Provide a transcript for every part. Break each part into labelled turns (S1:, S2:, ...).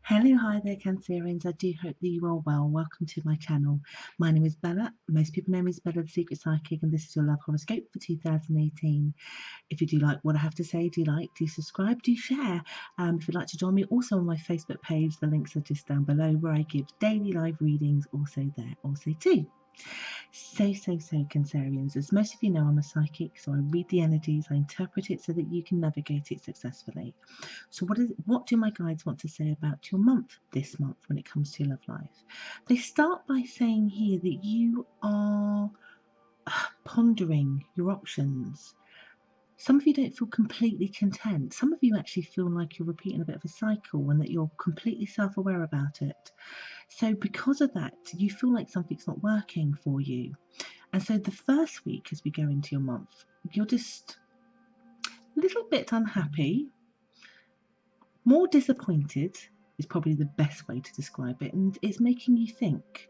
S1: Hello, hi there, Cancerians. I do hope that you are well. Welcome to my channel. My name is Bella. Most people know me as Bella the Secret Psychic, and this is your love horoscope for 2018. If you do like what I have to say, do like, do subscribe, do share. If you'd like to join me also on my Facebook page, the links are just down below where I give daily live readings also there, also too. So, Cancerians, as most of you know, I'm a psychic, so I read the energies, I interpret it so that you can navigate it successfully. So what do my guides want to say about your month this month when it comes to your love life? They start by saying here that you are pondering your options. Some of you don't feel completely content. Some of you actually feel like you're repeating a bit of a cycle and that you're completely self-aware about it. So because of that, you feel like something's not working for you. And so the first week as we go into your month, you're just a little bit unhappy, more disappointed is probably the best way to describe it, and it's making you think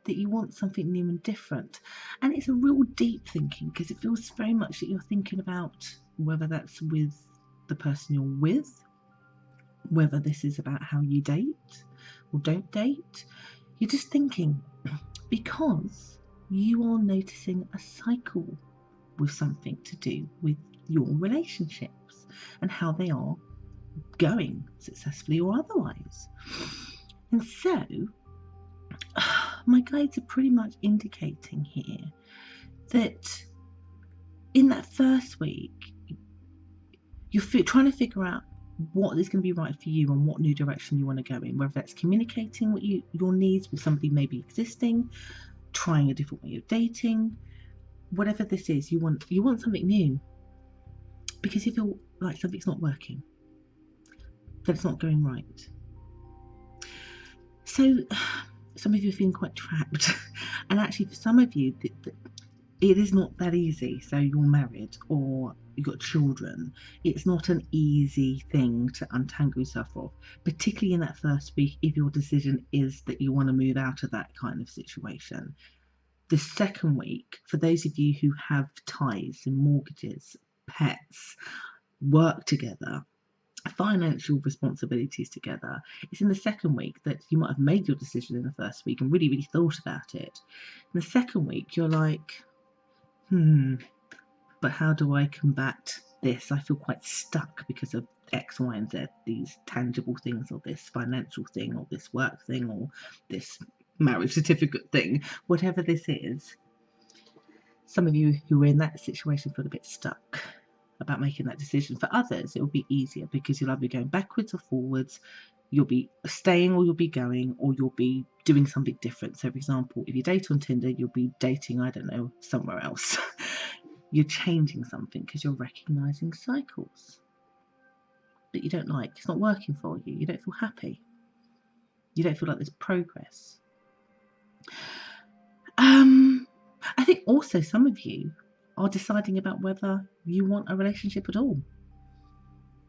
S1: that you want something new and different. And it's a real deep thinking because it feels very much that you're thinking about whether that's with the person you're with, whether this is about how you date or don't date. You're just thinking because you are noticing a cycle with something to do with your relationships and how they are going successfully or otherwise. And so my guides are pretty much indicating here that in that first week you're trying to figure out what is going to be right for you and what new direction you want to go in, whether that's communicating what your needs with somebody maybe existing, trying a different way of dating, whatever this is. You want something new because you feel like something's not working, that it's not going right. So some of you are feeling quite trapped, and actually for some of you it is not that easy. So you're married or you've got children. It's not an easy thing to untangle yourself off, particularly in that first week if your decision is that you want to move out of that kind of situation. The second week, for those of you who have ties and mortgages, pets, work together, financial responsibilities together, it's in the second week that you might have made your decision in the first week and really thought about it. In the second week you're like, but how do I combat this? I feel quite stuck because of X, Y, and Z, these tangible things, or this financial thing, or this work thing, or this marriage certificate thing, whatever this is. Some of you who are in that situation feel a bit stuck about making that decision. For others, it will be easier because you'll either be going backwards or forwards. You'll be staying or you'll be going, or you'll be doing something different. So for example, if you date on Tinder, you'll be dating, I don't know, somewhere else. You're changing something because you're recognizing cycles that you don't like. It's not working for you. You don't feel happy. You don't feel like there's progress. I think also some of you are deciding about whether you want a relationship at all,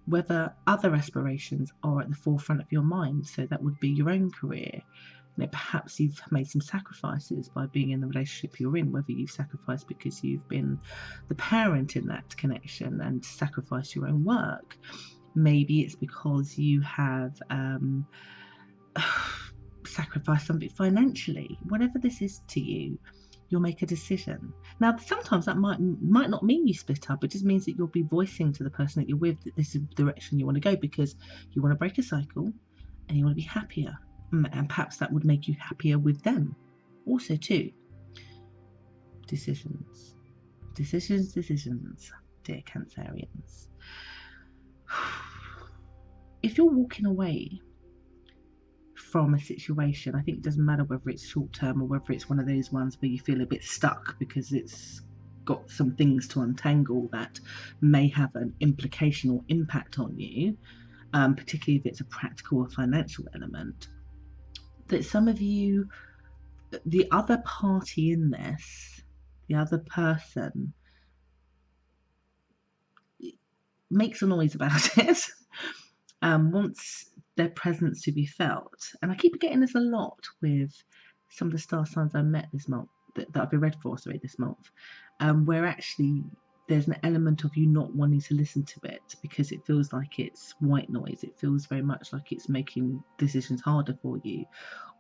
S1: whether other aspirations are at the forefront of your mind. So that would be your own career. Perhaps you've made some sacrifices by being in the relationship you're in, whether you've sacrificed because you've been the parent in that connection and sacrificed your own work. Maybe it's because you have sacrificed something financially. Whatever this is to you, you'll make a decision. Now, sometimes that might not mean you split up. It just means that you'll be voicing to the person that you're with that this is the direction you want to go because you want to break a cycle and you want to be happier. And perhaps that would make you happier with them also too. Decisions, dear Cancerians. If you're walking away from a situation, I think it doesn't matter whether it's short term or whether it's one of those ones where you feel a bit stuck because it's got some things to untangle that may have an implication or impact on you, particularly if it's a practical or financial element, that some of you, the other party in this, the other person, makes a noise about it, wants their presence to be felt. And I keep getting this a lot with some of the star signs I met this month, that I've been read for, this month, where actually there's an element of you not wanting to listen to it because it feels like it's white noise. It feels very much like it's making decisions harder for you,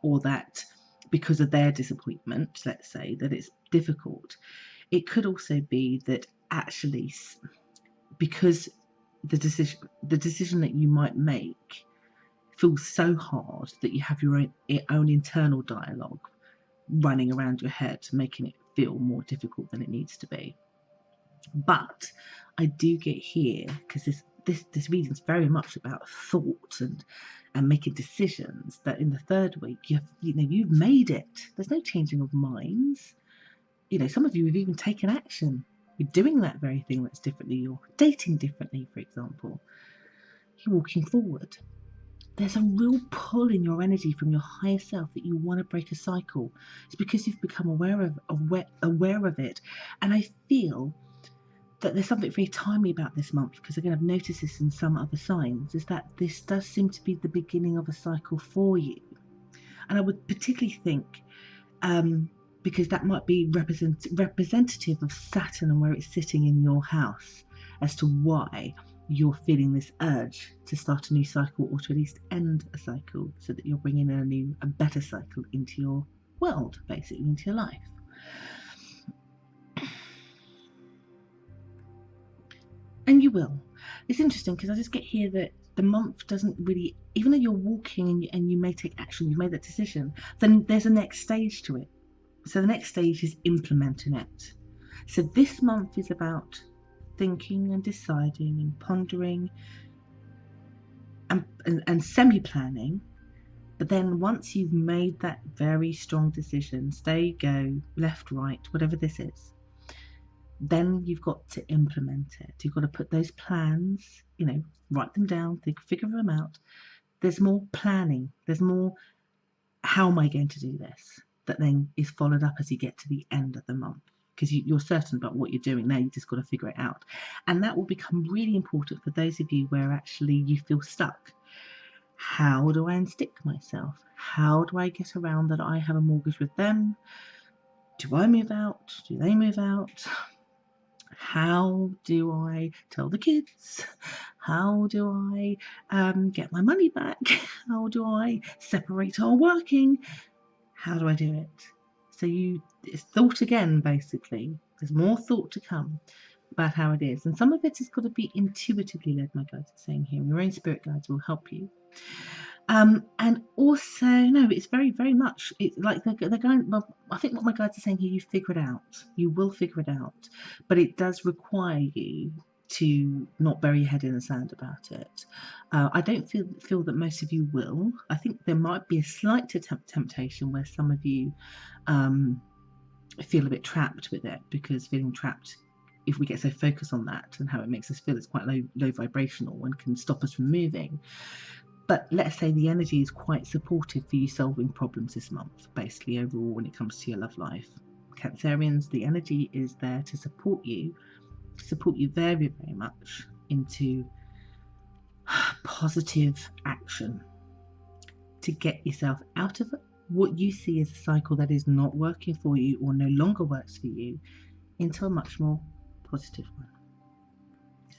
S1: or that because of their disappointment, let's say, that it's difficult. It could also be that actually, because the decision that you might make feels so hard that you have your own internal dialogue running around your head, making it feel more difficult than it needs to be. But I do get here, because this reading is very much about thought and making decisions, that in the third week you've made it. There's no changing of minds. Some of you have even taken action. You're doing that very thing that's differently. You're dating differently, for example. You're walking forward. There's a real pull in your energy from your higher self that you want to break a cycle. It's because you've become aware of it. And I feel that there's something very timely about this month, because again, I've noticed this in some other signs, is that this does seem to be the beginning of a cycle for you. And I would particularly think, because that might be representative of Saturn and where it's sitting in your house, as to why you're feeling this urge to start a new cycle, or to at least end a cycle, so that you're bringing in a better cycle into your world, basically into your life. And you will. It's interesting because I just get here that the month doesn't really, even though you're walking and you may take action, you've made that decision, then there's a next stage to it. So the next stage is implementing it. So this month is about thinking and deciding and pondering and semi-planning. But then once you've made that very strong decision, stay, go, left, right, whatever this is, then you've got to implement it. You've got to put those plans, write them down, figure them out. There's more planning. There's more, how am I going to do this? That then is followed up as you get to the end of the month, because you're certain about what you're doing. Now you've just got to figure it out. And that will become really important for those of you where actually you feel stuck. How do I unstick myself? How do I get around that I have a mortgage with them? Do I move out? Do they move out? How do I tell the kids? How do I get my money back? How do I separate our working? How do I do it? So it's thought again, basically. There's more thought to come about how it is. And some of it has got to be intuitively led, my guides are saying here. Your own spirit guides will help you. And also, no, it's very, very much, it's like they're going, well, I think what my guides are saying here, you figure it out. You will figure it out. But it does require you to not bury your head in the sand about it. I don't feel that most of you will. I think there might be a slight temptation where some of you feel a bit trapped with it, because feeling trapped, if we get so focused on that and how it makes us feel, it's quite low vibrational and can stop us from moving. But let's say the energy is quite supportive for you solving problems this month, basically overall when it comes to your love life. Cancerians, the energy is there to support you very, very much into positive action to get yourself out of what you see as a cycle that is not working for you or no longer works for you, into a much more positive one.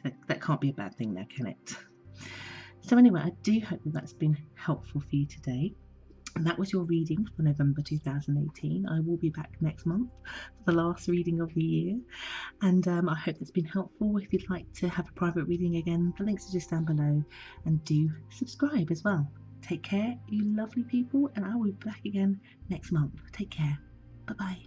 S1: So that can't be a bad thing now, can it? So anyway, I do hope that that's been helpful for you today. And that was your reading for November 2018. I will be back next month for the last reading of the year. And I hope that's been helpful. If you'd like to have a private reading again, the links are just down below. And do subscribe as well. Take care, you lovely people. And I will be back again next month. Take care. Bye-bye.